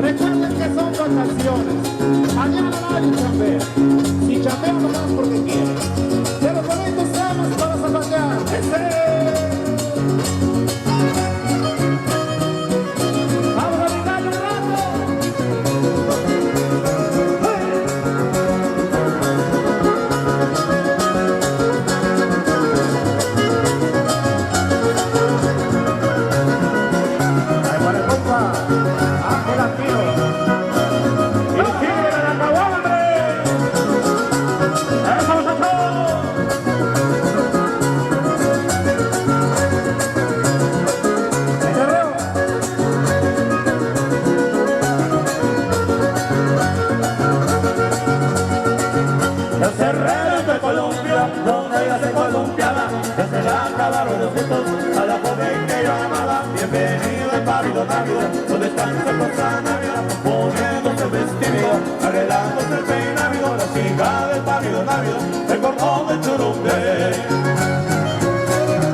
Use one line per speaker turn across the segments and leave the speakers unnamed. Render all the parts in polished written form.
Recuerden que son vacaciones. Mañana nadie chambea. Si chambea nomás porque quiere. Pero con estos temas para zapatear. Vamos a brincar un rato. Ahí para el compa. Ángel Aquino. Y el tigre de la caguama, hombre. ¡Eso, muchachos! ¡El guerrero!
Los herreros de Colombia, donde ella se columpiaba, que se le acabaron los gritos a la joven que yo amaba. Bienvenido el pálido návido, donde están sus cosas návidas, poniéndose el vestido, arreglándose el peinávido, la hija del pálido návido, el cordón del churumbe.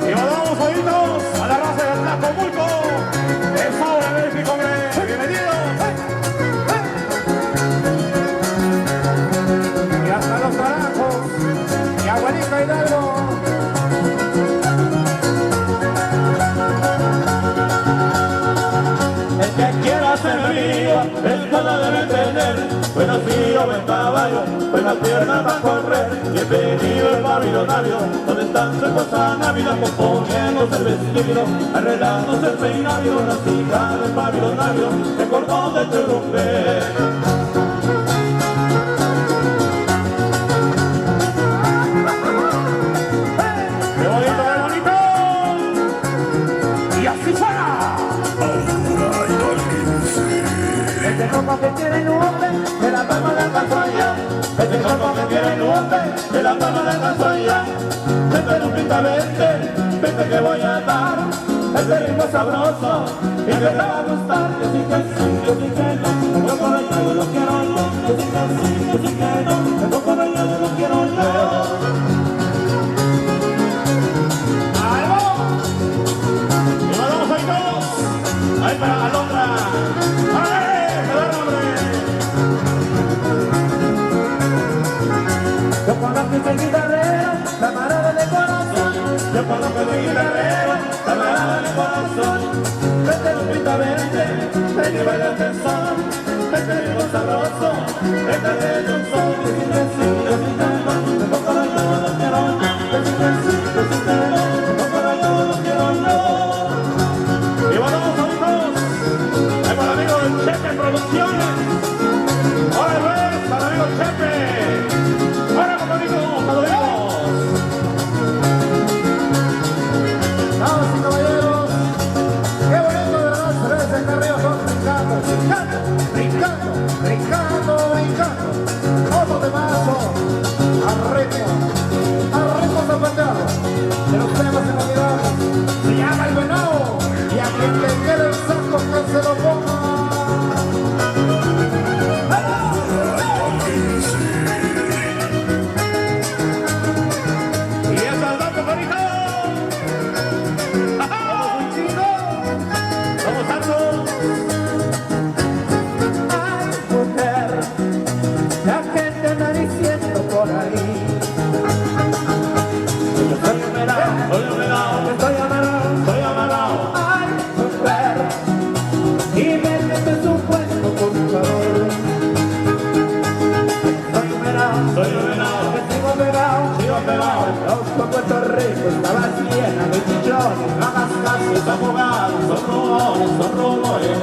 Y vamos oídos a la raza de Tlacomulco. Es hora de México, hombre. Bienvenidos. Y hasta los naranjos. Y Aguanita Hidalgo.
El que quiera ser mío, el que la debe tener. Buenos días, buen caballo, buenas piernas para correr. Bienvenido el babilonario, donde están sus cosas návidas, componiéndose el vestido, arreglándose el peinado, las hijas del babilonario, el cordón del churumbe.
¡Qué bonito, qué bonito! Y así suena.
Este compa que tiene el hombre, de la palma de alcanzó ya. Este compa que tiene el hombre, de la palma de alcanzó ya. Vente Lupita, vente que voy a dar. Este ritmo sabroso y que te va a gustar. Que sí, que sí, que sí, que no. Yo por allá yo lo quiero yo. Que sí, que sí, que sí, que no. Yo por allá yo lo quiero yo.
¡Ahí vamos! ¡Y vamos ahí todos! ¡Ahí para Alondra! ¡Ay! ¡Perdón, hombre!
Yo conozco el guitarrero, camarada de corazón. Yo conozco el guitarrero, camarada de corazón. Vete Lupita, vente y baila el son. Vete ritmo sabroso, vete de un son. Que sí, que sí, que sí, que no. Tengo para yo lo quiero yo. Que sí, que sí, que sí, que no. Tengo para yo lo quiero yo.
Y vamos todos. Ahí para el amigo del Chepe Producciones. ¡Ahora pues! ¡Para el amigo Chepe! ¡Ahora, compadritos! ¡Saluditos! Damas y caballeros, qué bonito, ¿verdad? Se ve ese carrillo con brincando, brincando, brincando, brincando, brincando. Otro temazo, al ritmo zapateado, de los temas en realidad. Se llama El Venado, y a quien le quede el saco que se lo ponga. Y es al banco, compadrito.
Ay, mujer, la gente anda diciendo por ahí. Yo soy amarrado, estoy amarrado. Ay, mujer, y métete su cuento, por favor. Soy amarrado, que sigo pegado. Los Puerto Rico estaba llena de chillones. No hagas caso, es abogado, son rumores.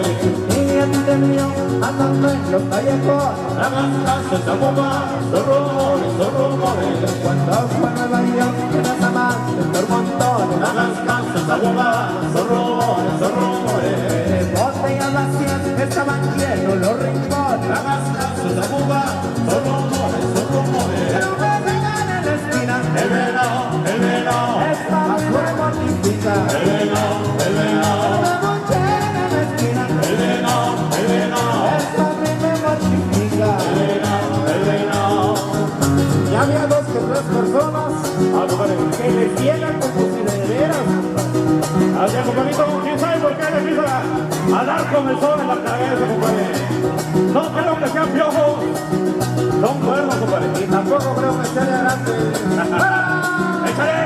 Y a ti te mío, andando en los callejones. No hagas caso, es abogado, son rumores. Cuando fue a Nueva York, tienes amantes por montones. No hagas caso, es abogado, son rumores. Botellas vacías, estaban llenos los rincones. No hagas caso, es abogado, son rumores. Pero me pegan en la esquina. El venado, esta me mortifica. El venado, me mochera en la esquina. El venado, esta me mortifica. El venado.
Ya había dos que tres personas que les llegan como si de veras. Así, compadrito, ¿quién sabe por qué le empieza a dar con el sol en la cabeza, compadre. No creo que sean piojos, son cuernos, compadre.
Y tampoco creo que sea de adelante.
¡Échale!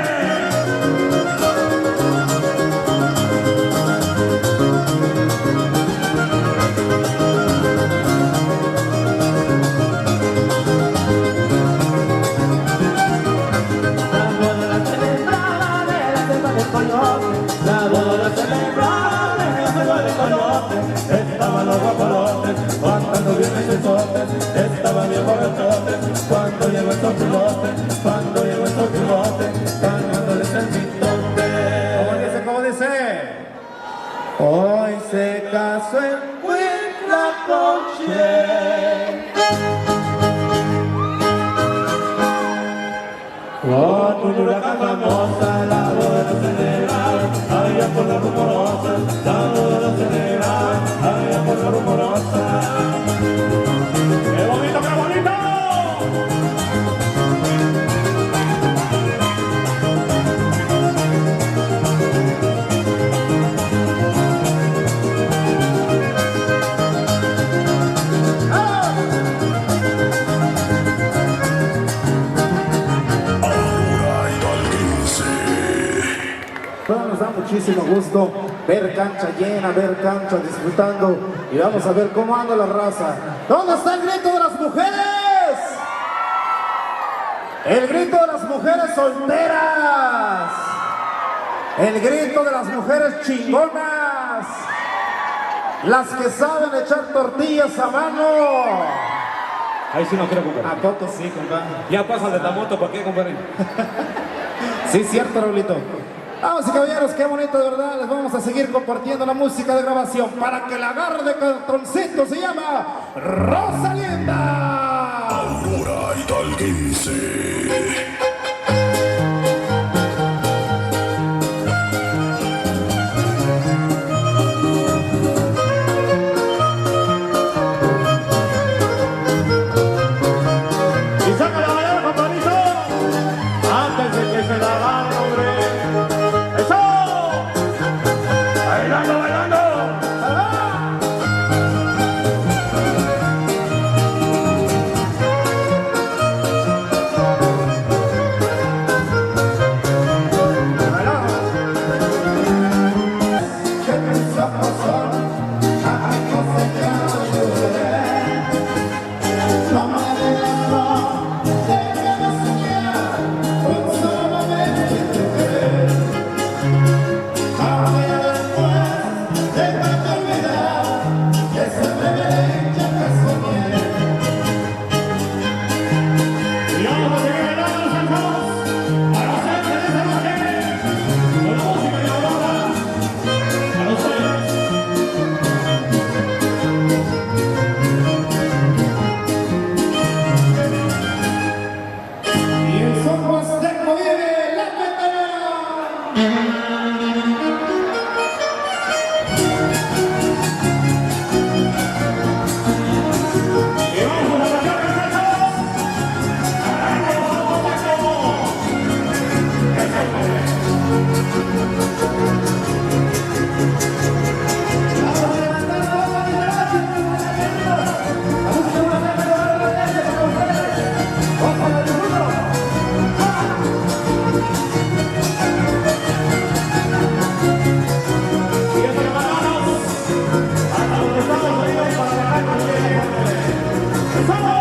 La boda celebrada en la selva de coyote. Estaban los guapolotes cantando bien esos estaban bien borrachotes. Cuando llegó el sopilote, cuando llegó el sopilote, cantándoles el mitote. ¿Cómo dice? ¿Cómo dice? Hoy se casó en Huitlacoche con una huracán famosa. La boda celebraron allá por la rumorosa. La boda celebraron allá por la rumorosa.
¡Qué bonito, qué bonito!
Bueno, nos da muchísimo gusto ver cancha llena, ver cancha disfrutando y vamos a ver cómo anda la raza. ¿Dónde está el grito de las mujeres? El grito de las mujeres solteras. El grito de las mujeres chingonas. Las que saben echar tortillas a mano.
Ahí sí no quiero,
¿A
compadre.
poco sí, compadre?
Ya pasa de Tamoto, ¿para qué, compadre?
Sí, cierto, Raulito. Vamos y caballeros, qué bonito de verdad. Les vamos a seguir compartiendo la música de grabación para que la agarre de cartoncito. Se llama Rosalinda.
Aurora Hidalguense.
¡Y saca la mañana, compadrito! Antes de que se la agarre, hombre. ¡Eso! ¡Bailando, bailando!
Que mis ojos son amigos de no me digas no, déjame soñar un solo momento de ver. Ahora ya después, déjame olvidar esa reverencia que soñé.
Y vamos a seguir bailando los hermanos a los ángeles de esta noche con la música de Aurora a los sueños.
Y en son Huasteco vive la petana.
Y vamos a bailar, muchachos. ¡Arrancamos, y eso, hermanos, hasta donde estamos ahí para dejar que llegue. ¡Empezamos!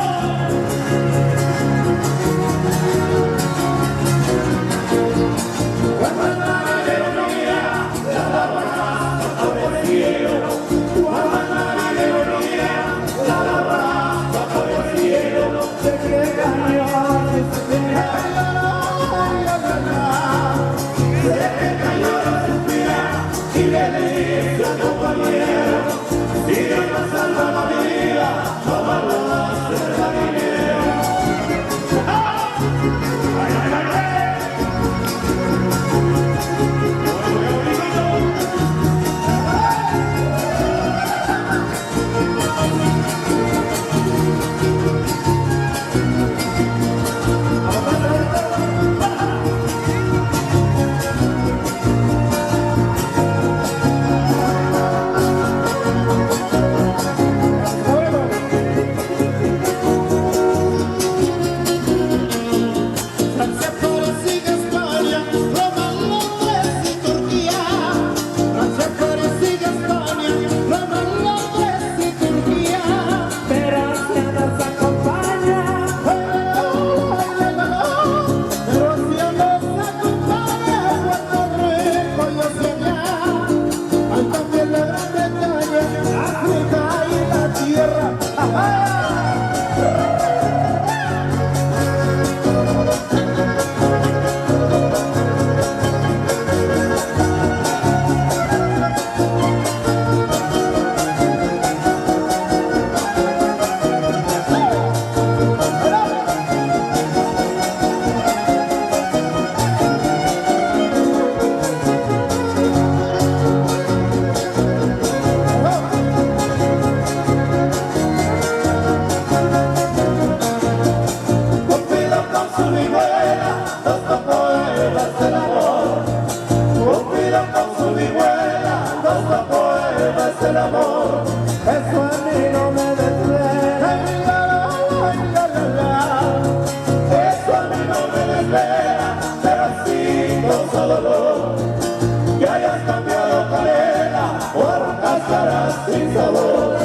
pasará sin sabor.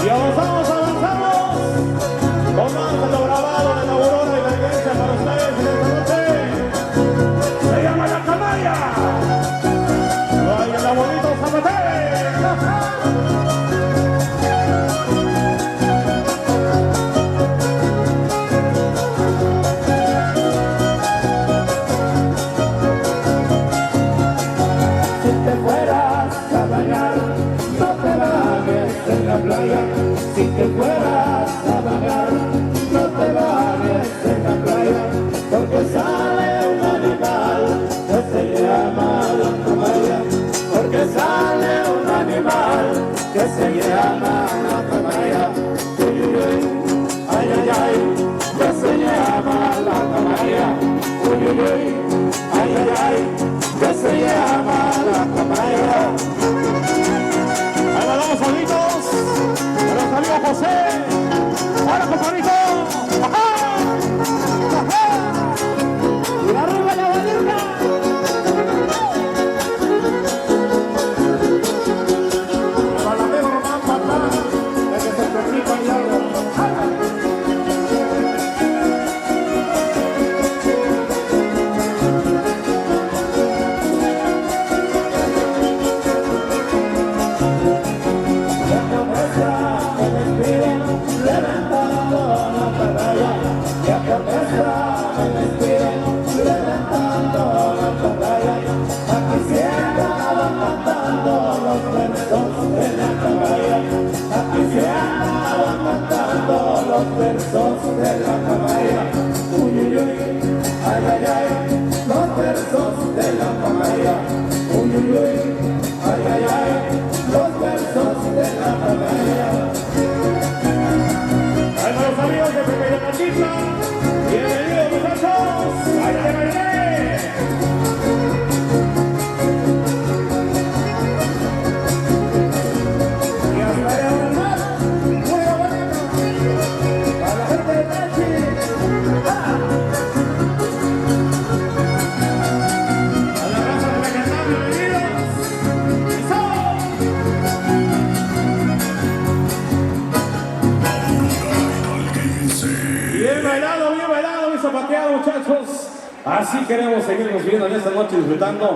Y avanzamos, avanzamos. Con más lo grabado de la Aurora y la iglesia para ustedes en esta noche. Se llama La Camaya. Ay, el abuelito Zapatero.
Si te fueras a bañar, no te bañes en la playa. Si te fueras a bañar, no te bañes en la playa, porque sale un animal que se llama la camaya, porque sale un animal que se llama la camaya. Uy, uy, uy, ay, ay, ay, que se llama la camaya. Uy, uy, uy, ay, ay, ay, que se llama la camaya.
Ahí van los solitos. A los amigos José. Ahora, compadrito. ¡Ajá! ¡Ajá!
¡Y arriba la bandera! Para la mejor Román Patán, desde Santo Chico y algo. Los versos de la camaya, uy, uy, uy, ay, ay, ay, los versos de la camaya, uy, uy, uy, ay, ay, ay, los versos de la camaya.
Ahí van los amigos de Pepe Catitla. Bienvenidos, muchachos. ¡Baile, baile!
Y hasta el mar, muy bonito, para la gente de Tachi.
A la raza de Mecatán, bienvenidos. ¡Eso! Bien bailado, bien zapateado, muchachos. Así queremos seguirnos viendo en esta noche disfrutando